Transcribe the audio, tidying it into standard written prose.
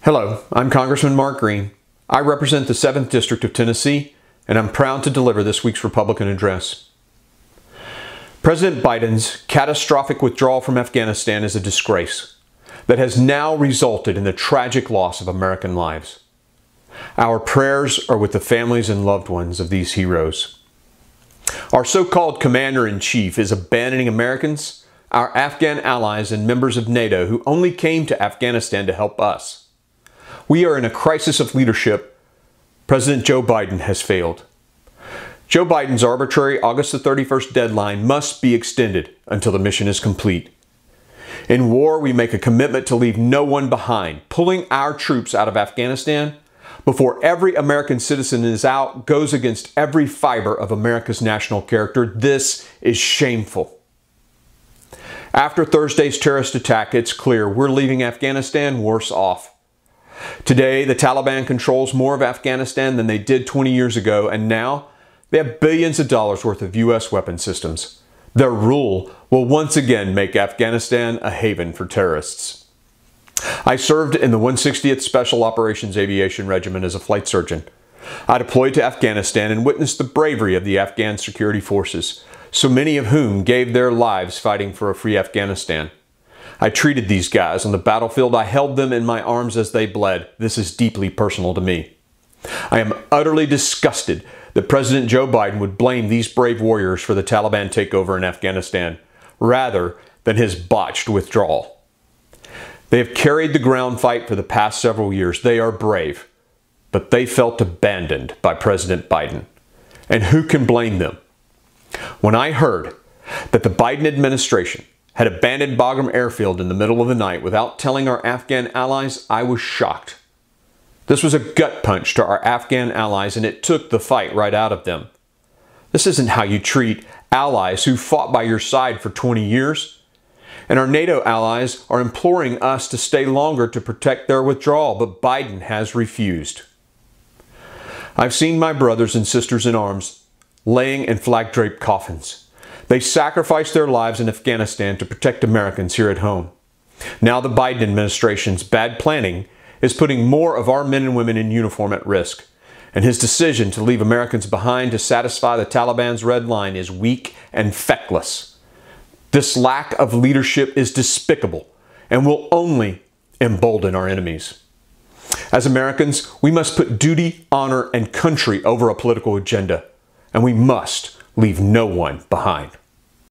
Hello, I'm Congressman Mark Green. I represent the 7th District of Tennessee, and I'm proud to deliver this week's Republican address. President Biden's catastrophic withdrawal from Afghanistan is a disgrace that has now resulted in the tragic loss of American lives. Our prayers are with the families and loved ones of these heroes. Our so-called commander-in-chief is abandoning Americans, our Afghan allies, and members of NATO who only came to Afghanistan to help us. We are in a crisis of leadership. President Joe Biden has failed. Joe Biden's arbitrary August the 31st deadline must be extended until the mission is complete. In war, we make a commitment to leave no one behind. Pulling our troops out of Afghanistan before every American citizen is out goes against every fiber of America's national character. This is shameful. After Thursday's terrorist attack, it's clear we're leaving Afghanistan worse off. Today, the Taliban controls more of Afghanistan than they did 20 years ago, and now they have billions of dollars worth of U.S. weapon systems. Their rule will once again make Afghanistan a haven for terrorists. I served in the 160th Special Operations Aviation Regiment as a flight surgeon. I deployed to Afghanistan and witnessed the bravery of the Afghan security forces, so many of whom gave their lives fighting for a free Afghanistan. I treated these guys on the battlefield. I held them in my arms as they bled. This is deeply personal to me. I am utterly disgusted that President Joe Biden would blame these brave warriors for the Taliban takeover in Afghanistan, rather than his botched withdrawal. They have carried the ground fight for the past several years. They are brave, but they felt abandoned by President Biden. And who can blame them? When I heard that the Biden administration had abandoned Bagram Airfield in the middle of the night without telling our Afghan allies, I was shocked. This was a gut punch to our Afghan allies, and it took the fight right out of them. This isn't how you treat allies who fought by your side for 20 years. And our NATO allies are imploring us to stay longer to protect their withdrawal, but Biden has refused. I've seen my brothers and sisters in arms laying in flag-draped coffins. They sacrificed their lives in Afghanistan to protect Americans here at home. Now the Biden administration's bad planning is putting more of our men and women in uniform at risk. And his decision to leave Americans behind to satisfy the Taliban's red line is weak and feckless. This lack of leadership is despicable and will only embolden our enemies. As Americans, we must put duty, honor, and country over a political agenda. And we must leave no one behind.